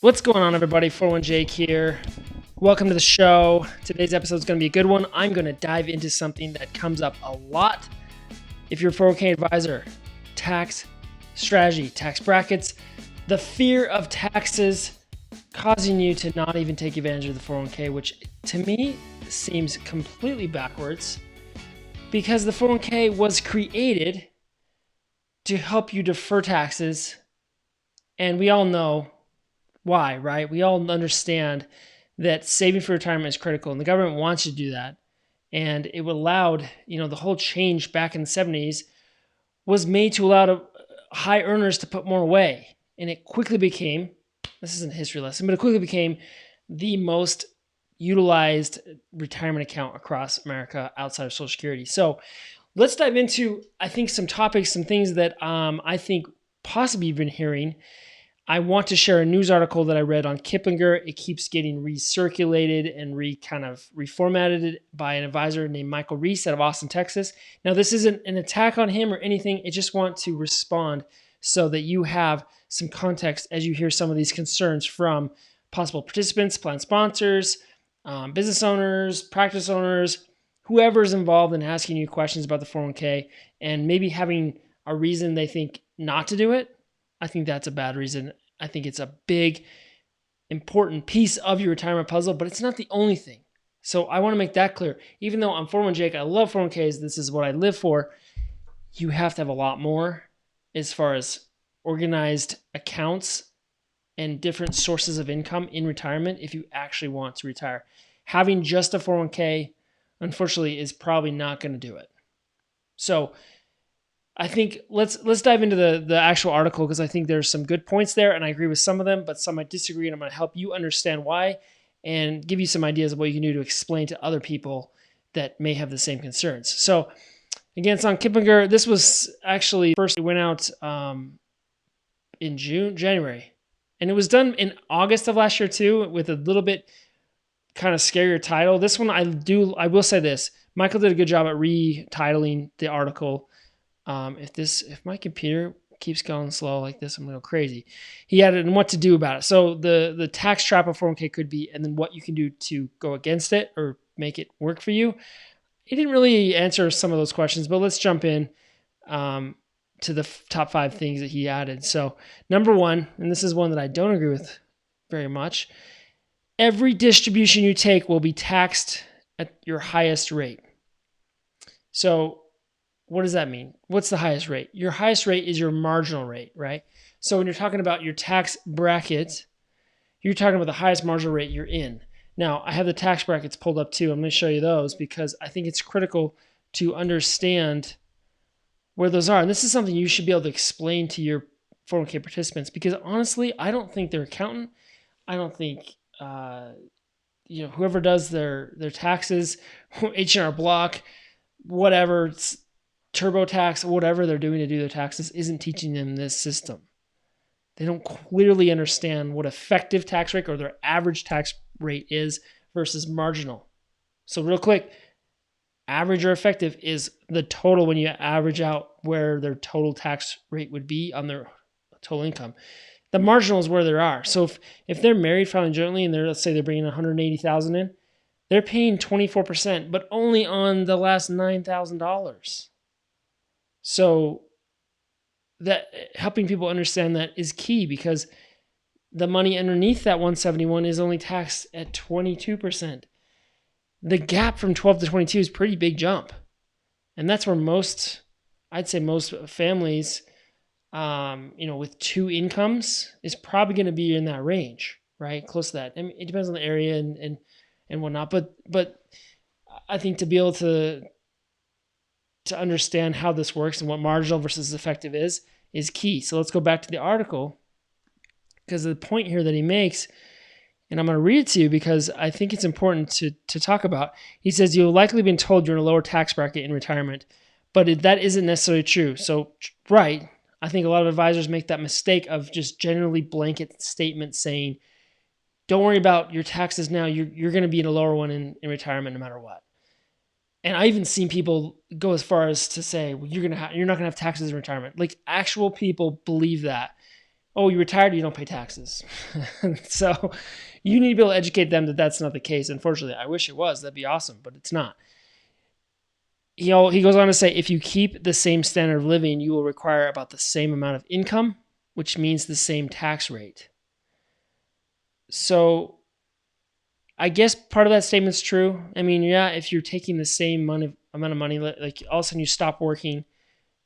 What's going on, everybody? 41 Jake here. Welcome to the show. Today's episode is going to be a good one. I'm going to dive into something that comes up a lot if you're a 401k advisor: tax strategy, tax brackets, the fear of taxes causing you to not even take advantage of the 401k, which to me seems completely backwards because the 401k was created to help you defer taxes, and we all know why, right? We all understand that saving for retirement is critical, and the government wants you to do that. And it allowed, the whole change back in the 70s was made to allow high earners to put more away. And it quickly became, this isn't a history lesson, but it quickly became the most utilized retirement account across America outside of Social Security. So let's dive into, I think, some topics, some things that I think possibly you've been hearing. I want to share a news article that I read on Kiplinger. It keeps getting recirculated and reformatted by an advisor named Michael Reese out of Austin, Texas. Now, this isn't an attack on him or anything. I just want to respond so that you have some context as you hear some of these concerns from possible participants, plan sponsors, business owners, practice owners, whoever is involved in asking you questions about the 401k and maybe having a reason they think not to do it. I think that's a bad reason. I think it's a big, important piece of your retirement puzzle, but it's not the only thing. So I want to make that clear. Even though I'm 41 Jake, I love 401ks, this is what I live for, you have to have a lot more as far as organized accounts and different sources of income in retirement if you actually want to retire. Having just a 401k, unfortunately, is probably not going to do it. So I think let's dive into the actual article, because I think there's some good points there, and I agree with some of them, but some I disagree, and I'm going to help you understand why and give you some ideas of what you can do to explain to other people that may have the same concerns. So again, it's on Kiplinger. This was actually first it went out in January, and it was done in August of last year too, with a little bit kind of scarier title. This one I will say this: Michael did a good job at retitling the article. If my computer keeps going slow like this, I'm going to go crazy. He added and what to do about it. So the tax trap of 401k could be, and then what you can do to go against it or make it work for you. He didn't really answer some of those questions, but let's jump in to the top 5 things that he added. So number 1, and this is one that I don't agree with very much: every distribution you take will be taxed at your highest rate. So what does that mean? What's the highest rate? Your highest rate is your marginal rate, right? So when you're talking about your tax bracket, you're talking about the highest marginal rate you're in. Now, I have the tax brackets pulled up too. I'm going to show you those because I think it's critical to understand where those are. And this is something you should be able to explain to your 401k participants, because honestly, I don't think their accountant, I don't think whoever does their taxes, H&R Block, whatever, TurboTax, whatever they're doing to do their taxes, isn't teaching them this system. They don't clearly understand what effective tax rate or their average tax rate is versus marginal. So real quick, average or effective is the total when you average out where their total tax rate would be on their total income. The marginal is where they are. So if they're married, filing jointly, and let's say they're bringing $180,000 in, they're paying 24%, but only on the last $9,000. So that helping people understand that is key, because the money underneath that 171 is only taxed at 22%. The gap from 12 to 22 is a pretty big jump. And that's where I'd say most families, with 2 incomes is probably going to be in that range, right? Close to that. I mean, it depends on the area and whatnot, but I think to be able to understand how this works and what marginal versus effective is key. So let's go back to the article, because the point here that he makes, and I'm going to read it to you because I think it's important to talk about. He says, you've likely been told you're in a lower tax bracket in retirement, but that isn't necessarily true. So, right, I think a lot of advisors make that mistake of just generally blanket statements saying, don't worry about your taxes now. You're going to be in a lower one in retirement no matter what. And I even seen people go as far as to say, well, you're not gonna have taxes in retirement. Like, actual people believe that. oh, you retired, you don't pay taxes. So you need to be able to educate them that that's not the case. Unfortunately, I wish it was. That'd be awesome, but it's not. He goes on to say, if you keep the same standard of living, you will require about the same amount of income, which means the same tax rate. So I guess part of that statement's true. I mean, yeah, if you're taking the same amount of money, like all of a sudden you stop working,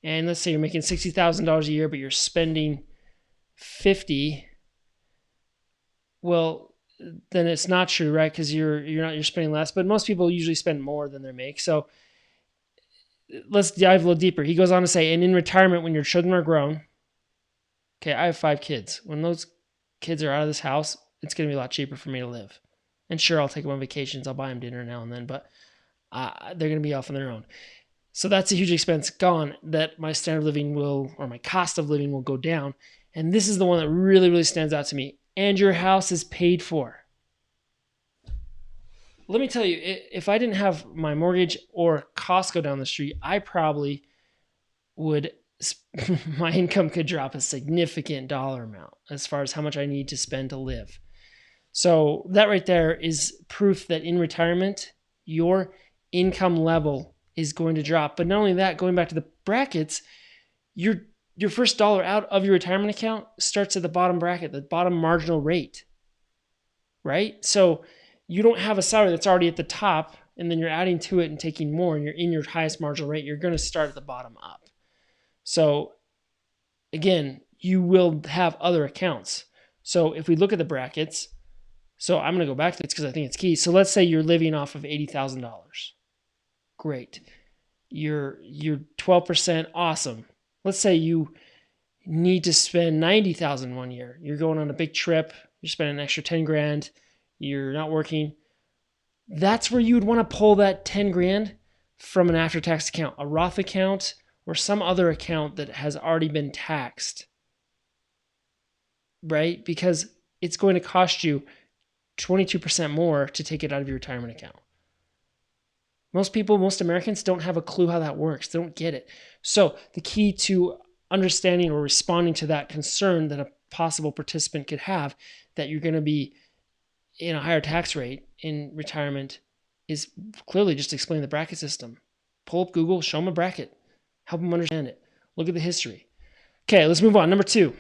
and let's say you're making $60,000 a year, but you're spending 50, well, then it's not true, right? Because you're spending less. But most people usually spend more than they make. So let's dive a little deeper. He goes on to say, and in retirement, when your children are grown, okay, I have 5 kids. When those kids are out of this house, it's going to be a lot cheaper for me to live. And sure, I'll take them on vacations. I'll buy them dinner now and then, but they're going to be off on their own. So that's a huge expense gone that my standard of living or my cost of living will go down. And this is the one that really, really stands out to me. And your house is paid for. Let me tell you, if I didn't have my mortgage or Costco down the street, I probably would, my income could drop a significant dollar amount as far as how much I need to spend to live. So that right there is proof that in retirement, your income level is going to drop. But not only that, going back to the brackets, your first dollar out of your retirement account starts at the bottom bracket, the bottom marginal rate, right? So you don't have a salary that's already at the top, and then you're adding to it and taking more, and you're in your highest marginal rate. You're going to start at the bottom up. So again, you will have other accounts. So if we look at the brackets, so I'm going to go back to this because I think it's key. So let's say you're living off of $80,000. Great. You're 12%, awesome. Let's say you need to spend $90,000 one year. You're going on a big trip. You're spending an extra 10 grand. You're not working. That's where you would want to pull that 10 grand from an after-tax account, a Roth account, or some other account that has already been taxed, right? Because it's going to cost you 22% more to take it out of your retirement account. Most Americans don't have a clue how that works. They don't get it. So the key to understanding or responding to that concern that a possible participant could have that you're going to be in a higher tax rate in retirement is clearly just explain the bracket system. Pull up Google, show them a bracket, help them understand it. Look at the history. Okay, let's move on. Number 2,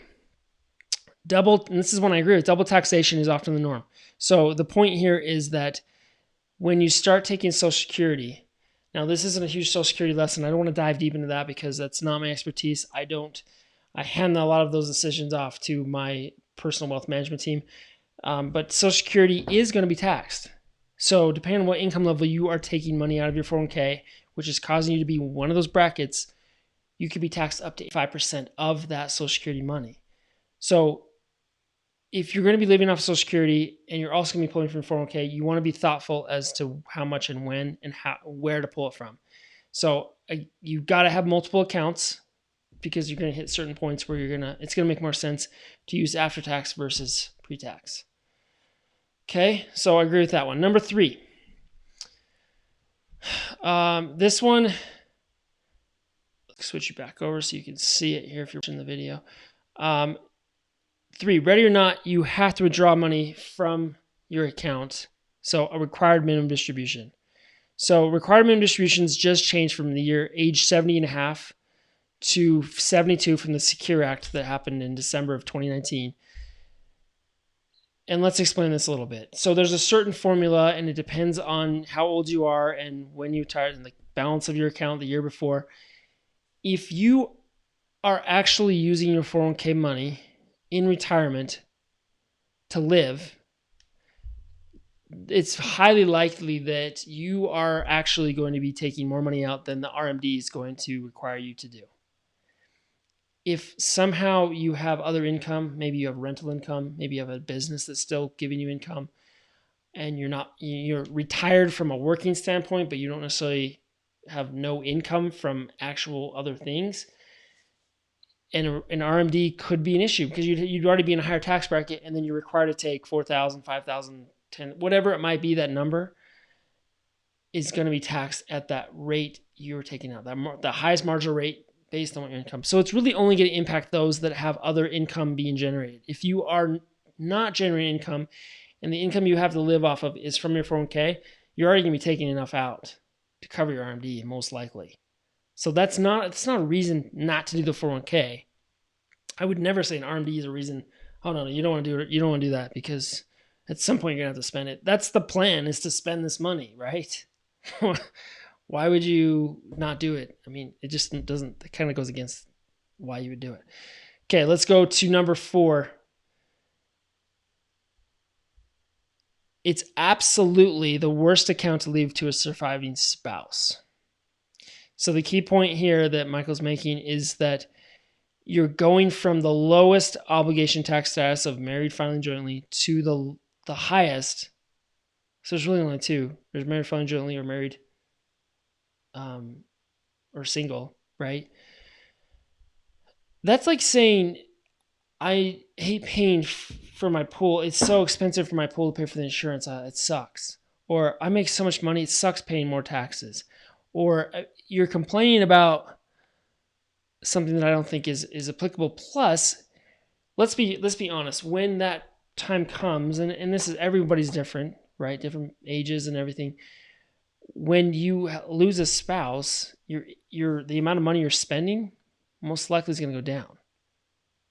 and this is one I agree with, double taxation is often the norm. So the point here is that when you start taking Social Security, now this isn't a huge Social Security lesson. I don't want to dive deep into that because that's not my expertise. I hand a lot of those decisions off to my personal wealth management team. But Social Security is going to be taxed. So depending on what income level you are taking money out of your 401k, which is causing you to be one of those brackets, you could be taxed up to 5% of that Social Security money. So if you're going to be living off Social Security and you're also going to be pulling from 401k, you want to be thoughtful as to how much and when and where to pull it from. So you've got to have multiple accounts because you're going to hit certain points where it's going to make more sense to use after tax versus pre-tax. Okay, so I agree with that one. Number 3. This one, switch you back over so you can see it here if you're watching the video. 3, ready or not, you have to withdraw money from your account. So a required minimum distribution. So required minimum distributions just changed from the year age 70 and a half to 72 from the Secure Act that happened in December of 2019. And let's explain this a little bit. So there's a certain formula, and it depends on how old you are and when you retired and the balance of your account the year before. If you are actually using your 401k money in retirement to live, it's highly likely that you are actually going to be taking more money out than the RMD is going to require you to do. If somehow you have other income, maybe you have rental income, maybe you have a business that's still giving you income, and you're retired from a working standpoint, but you don't necessarily have no income from actual other things, and an RMD could be an issue because you'd already be in a higher tax bracket, and then you're required to take 4,000, 5,000, 10, whatever it might be, that number is going to be taxed at that rate you're taking out, the highest marginal rate based on what your income. So it's really only going to impact those that have other income being generated. If you are not generating income and the income you have to live off of is from your 401k, you're already going to be taking enough out to cover your RMD, most likely. So it's not a reason not to do the 401k. I would never say an RMD is a reason. Oh no, you don't want to do it. You don't want to do that because at some point you're gonna have to spend it. That's the plan, is to spend this money, right? Why would you not do it? I mean, it just doesn't. It kind of goes against why you would do it. Okay, let's go to number 4. It's absolutely the worst account to leave to a surviving spouse. So the key point here that Michael's making is that you're going from the lowest obligation tax status of married filing jointly to the highest. So there's really only 2. There's married filing jointly or married or single, right? That's like saying, I hate paying for my pool. It's so expensive for my pool to pay for the insurance. It sucks. Or I make so much money. It sucks paying more taxes. Or you're complaining about something that I don't think is applicable. Plus, let's be honest. When that time comes, and this is, everybody's different, right? Different ages and everything. When you lose a spouse, the amount of money you're spending most likely is going to go down.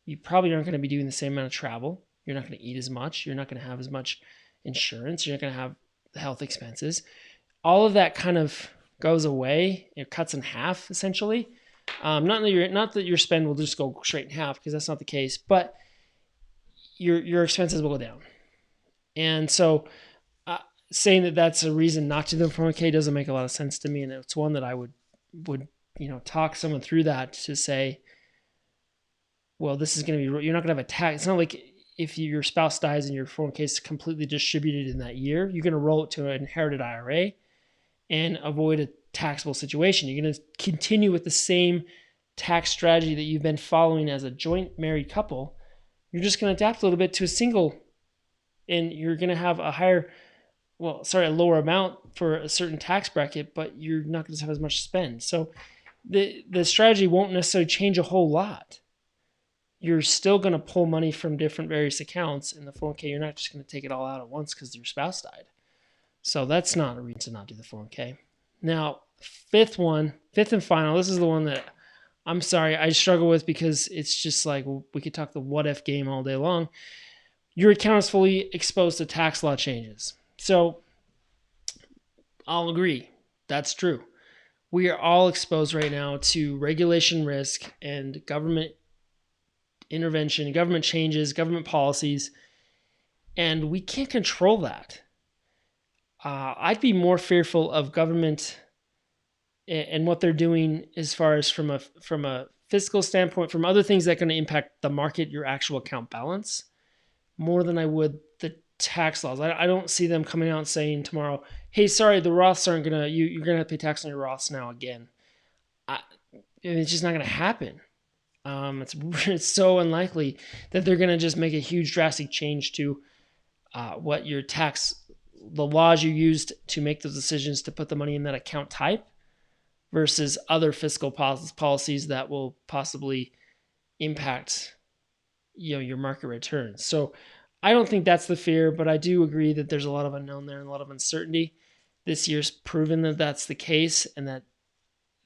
You probably aren't going to be doing the same amount of travel. You're not going to eat as much. You're not going to have as much insurance. You're not going to have the health expenses. All of that kind of goes away. It cuts in half, essentially. Not that your spend will just go straight in half, because that's not the case, but your expenses will go down. And so saying that that's a reason not to do the 401k doesn't make a lot of sense to me. And it's one that I would talk someone through that, to say, well, this is going to be, you're not going to have a tax. It's not like if your spouse dies and your 401k is completely distributed in that year, you're going to roll it to an inherited IRA and avoid a taxable situation. You're going to continue with the same tax strategy that you've been following as a joint married couple. You're just going to adapt a little bit to a single, and you're going to have a lower amount for a certain tax bracket, but you're not going to have as much spend. So the strategy won't necessarily change a whole lot. You're still going to pull money from different various accounts in the 401k. You're not just going to take it all out at once because your spouse died. So that's not a reason to not do the 401k. Now, fifth and final, this is the one that I'm sorry, I struggle with, because it's just like, we could talk the what if game all day long. Your account is fully exposed to tax law changes. So I'll agree. That's true. We are all exposed right now to regulation risk and government intervention, government changes, government policies, and we can't control that. I'd be more fearful of government and what they're doing as far as from a fiscal standpoint, from other things that are going to impact the market, your actual account balance, more than I would the tax laws. I don't see them coming out and saying tomorrow, hey, sorry, the Roths aren't going to, you're going to have to pay tax on your Roths now again. It's just not going to happen. It's so unlikely that they're going to just make a huge drastic change to what your the laws you used to make those decisions to put the money in that account type versus other fiscal policies that will possibly impact your market returns. So I don't think that's the fear, but I do agree that there's a lot of unknown there and a lot of uncertainty. This year's proven that that's the case, and that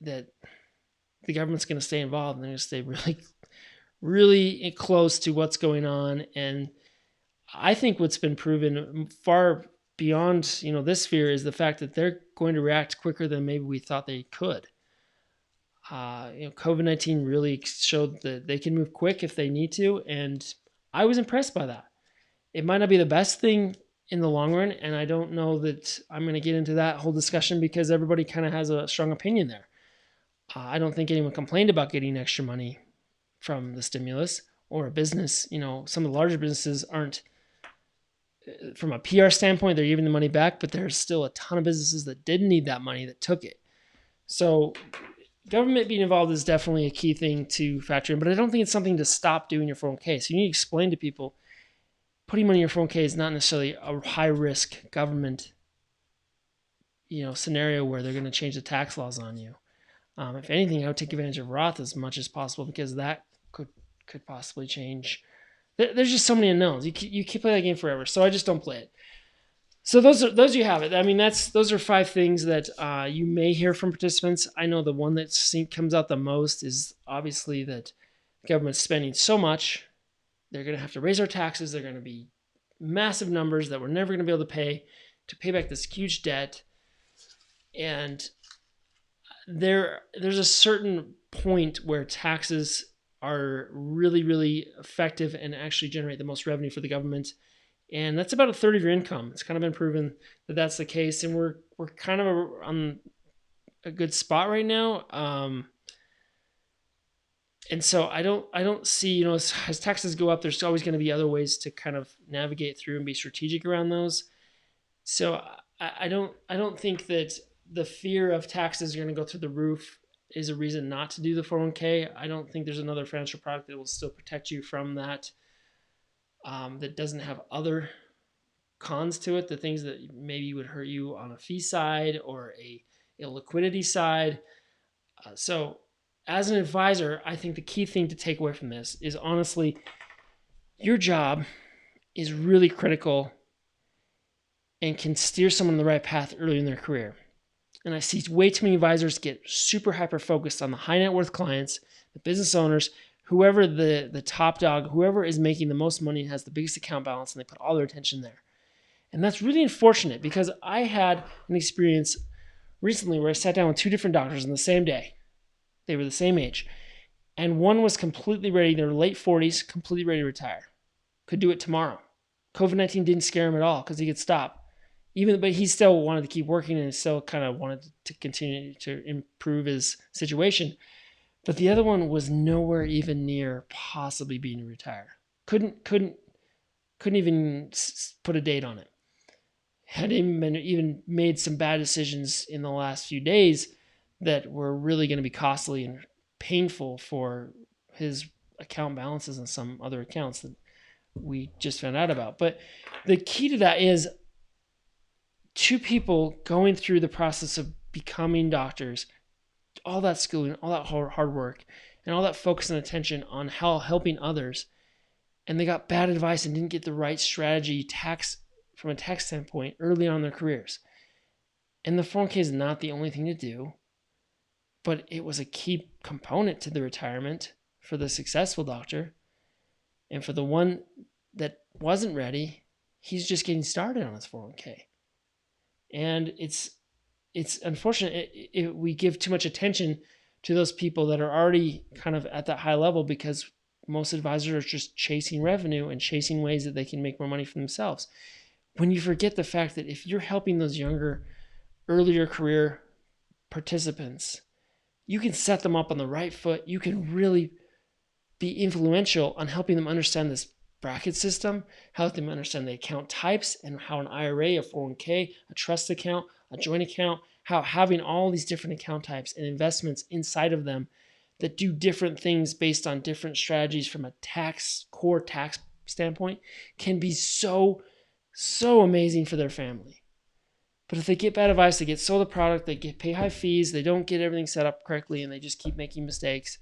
the government's going to stay involved, and they're going to stay really, really close to what's going on. And I think what's been proven far beyond this fear is the fact that they're going to react quicker than maybe we thought they could. COVID-19 really showed that they can move quick if they need to, and I was impressed by that. It might not be the best thing in the long run, and I don't know that I'm going to get into that whole discussion, because everybody kind of has a strong opinion there. I don't think anyone complained about getting extra money from the stimulus, or a business. Some of the larger businesses aren't, from a PR standpoint, they're giving the money back, but there's still a ton of businesses that didn't need that money that took it. So government being involved is definitely a key thing to factor in, but I don't think it's something to stop doing your 401k. So you need to explain to people, putting money in your 401k is not necessarily a high risk government, scenario where they're going to change the tax laws on you. If anything, I would take advantage of Roth as much as possible because that could possibly change. There's just so many unknowns. You keep playing that game forever, so I just don't play it. So those you have it. I mean, those are 5 things that you may hear from participants. I know the one that comes out the most is obviously that the government's spending so much. They're going to have to raise our taxes. They're going to be massive numbers that we're never going to be able to pay back this huge debt. And there's a certain point where taxes are really, really effective and actually generate the most revenue for the government. And that's about a third of your income. It's kind of been proven that that's the case. And we're kind of on a good spot right now. And so I don't see, as taxes go up, there's always going to be other ways to kind of navigate through and be strategic around those. So I don't think that the fear of taxes are going to go through the roof is a reason not to do the 401k. I don't think there's another financial product that will still protect you from that, that doesn't have other cons to it, the things that maybe would hurt you on a fee side or a liquidity side. So as an advisor, I think the key thing to take away from this is honestly, your job is really critical and can steer someone on the right path early in their career. And I see way too many advisors get super hyper focused on the high net worth clients, the business owners, whoever the top dog, whoever is making the most money and has the biggest account balance, and they put all their attention there. And that's really unfortunate because I had an experience recently where I sat down with 2 different doctors on the same day. They were the same age. And one was completely ready, they were late 40s, completely ready to retire. Could do it tomorrow. COVID-19 didn't scare him at all because he could stop. But he still wanted to keep working and still kind of wanted to continue to improve his situation. But the other one was nowhere even near possibly being to retire. Couldn't even put a date on it. Had even made some bad decisions in the last few days that were really going to be costly and painful for his account balances and some other accounts that we just found out about. But the key to that is 2 people going through the process of becoming doctors, all that schooling, all that hard work, and all that focus and attention on helping others, and they got bad advice and didn't get the right strategy from a tax standpoint early on in their careers. And the 401k is not the only thing to do, but it was a key component to the retirement for the successful doctor. And for the one that wasn't ready, he's just getting started on his 401k. And it's unfortunate we give too much attention to those people that are already kind of at that high level because most advisors are just chasing revenue and chasing ways that they can make more money for themselves. When you forget the fact that if you're helping those younger, earlier career participants, you can set them up on the right foot. You can really be influential on helping them understand this bracket system, helping them understand the account types and how an IRA, a 401k, a trust account, a joint account, how having all these different account types and investments inside of them that do different things based on different strategies from a core tax standpoint can be so amazing for their family. But if they get bad advice, they get sold a product, they pay high fees, they don't get everything set up correctly, and they just keep making mistakes,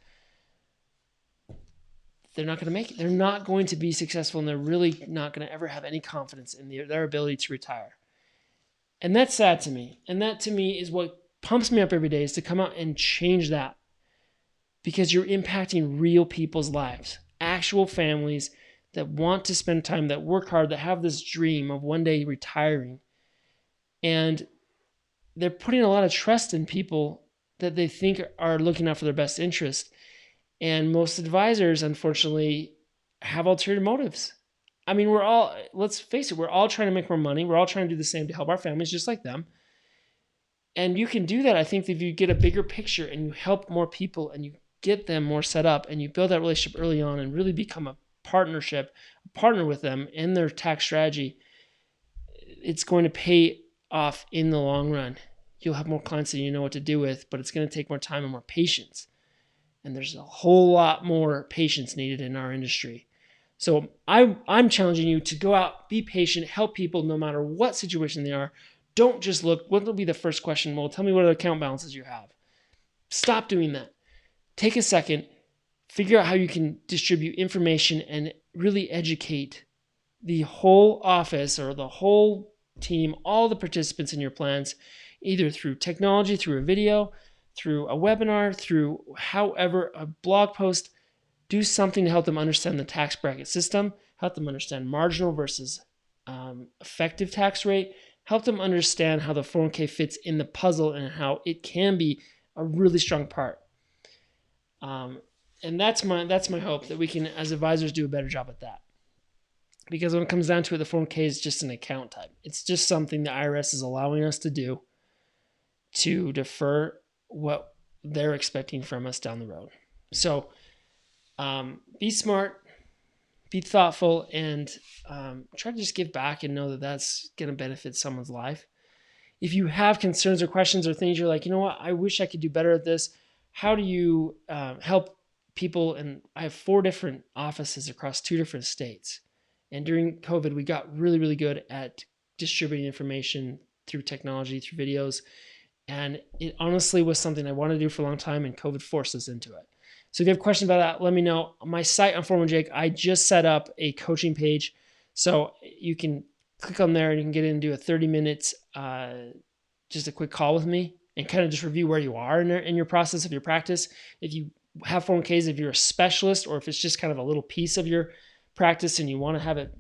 they're not going to make it. They're not going to be successful, and they're really not going to ever have any confidence in their ability to retire. And that's sad to me. And that to me is what pumps me up every day, is to come out and change that. Because you're impacting real people's lives, actual families that want to spend time, that work hard, that have this dream of one day retiring. And they're putting a lot of trust in people that they think are looking out for their best interest. And most advisors, unfortunately, have ulterior motives. I mean, let's face it, we're all trying to make more money. We're all trying to do the same to help our families just like them. And you can do that, I think, if you get a bigger picture and you help more people and you get them more set up and you build that relationship early on and really become a partner with them in their tax strategy. It's going to pay off in the long run. You'll have more clients that you know what to do with, but it's going to take more time and more patience. And there's a whole lot more patience needed in our industry. So I'm challenging you to go out, be patient, help people no matter what situation they are. Don't just look, what will be the first question? Well, tell me what account balances you have. Stop doing that. Take a second, figure out how you can distribute information and really educate the whole office or the whole team, all the participants in your plans, either through technology, through a video, through a webinar, through however, a blog post. Do something to help them understand the tax bracket system, help them understand marginal versus effective tax rate, help them understand how the 401k fits in the puzzle and how it can be a really strong part. And that's my hope, that we can, as advisors, do a better job at that. Because when it comes down to it, the 401k is just an account type. It's just something the IRS is allowing us to do to defer what they're expecting from us down the road. So be smart, be thoughtful, and try to just give back and know that that's going to benefit someone's life. If you have concerns or questions or things you're like, you know what, I wish I could do better at this. How do you help people? And I have 4 different offices across 2 different states. And during COVID, we got really, really good at distributing information through technology, through videos. And it honestly was something I wanted to do for a long time, and COVID forced us into it. So if you have questions about that, let me know. My site on 401 I just set up a coaching page. So you can click on there and you can get in and do a 30 minutes, just a quick call with me and kind of just review where you are in your process of your practice. If you have 401ks, if you're a specialist, or if it's just kind of a little piece of your practice and you want to have it,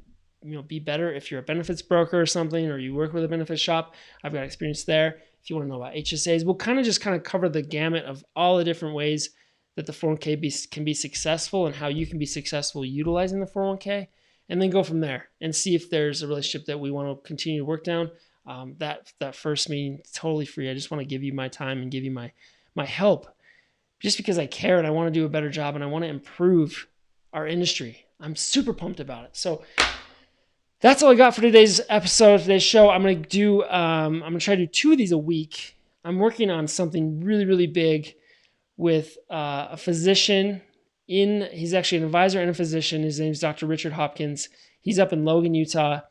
be better. If you're a benefits broker or something, or you work with a benefits shop, I've got experience there. If you want to know about HSAs, we'll kind of cover the gamut of all the different ways that the 401k can be successful and how you can be successful utilizing the 401k, and then go from there and see if there's a relationship that we want to continue to work down. That first meeting, totally free. I just want to give you my time and give you my help, just because I care and I want to do a better job and I want to improve our industry. I'm super pumped about it. So that's all I got for today's episode, today's show. I'm gonna try to do 2 of these a week. I'm working on something really, really big with a physician. He's actually an advisor and a physician. His name is Dr. Richard Hopkins. He's up in Logan, Utah.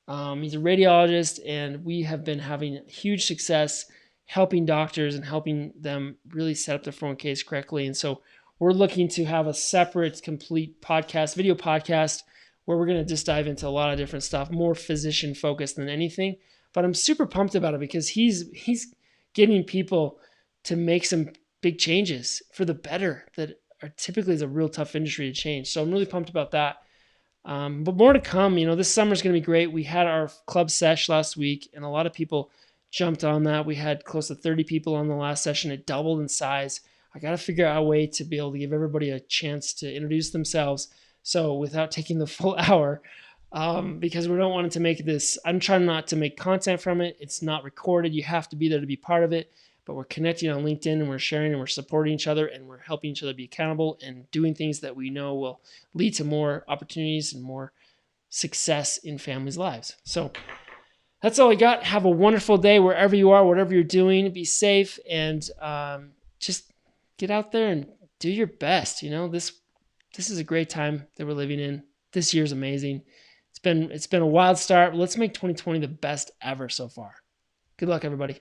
He's a radiologist, and we have been having huge success helping doctors and helping them really set up their 401ks correctly. And so we're looking to have a separate, complete video podcast, where we're going to just dive into a lot of different stuff, more physician focused than anything. But I'm super pumped about it because he's getting people to make some big changes for the better that are typically is a real tough industry to change. So I'm really pumped about that. But more to come. This summer is going to be great. We had our club sesh last week, and a lot of people jumped on that. We had close to 30 people on the last session. It doubled in size. I got to figure out a way to be able to give everybody a chance to introduce themselves, so without taking the full hour, because we don't want it to make this, I'm trying not to make content from it. It's not recorded. You have to be there to be part of it. But we're connecting on LinkedIn, and we're sharing, and we're supporting each other, and we're helping each other be accountable and doing things that we know will lead to more opportunities and more success in families' lives. So that's all I got. Have a wonderful day wherever you are, whatever you're doing. Be safe, and just get out there and do your best. This is a great time that we're living in. This year's amazing. It's been a wild start. Let's make 2020 the best ever so far. Good luck, everybody.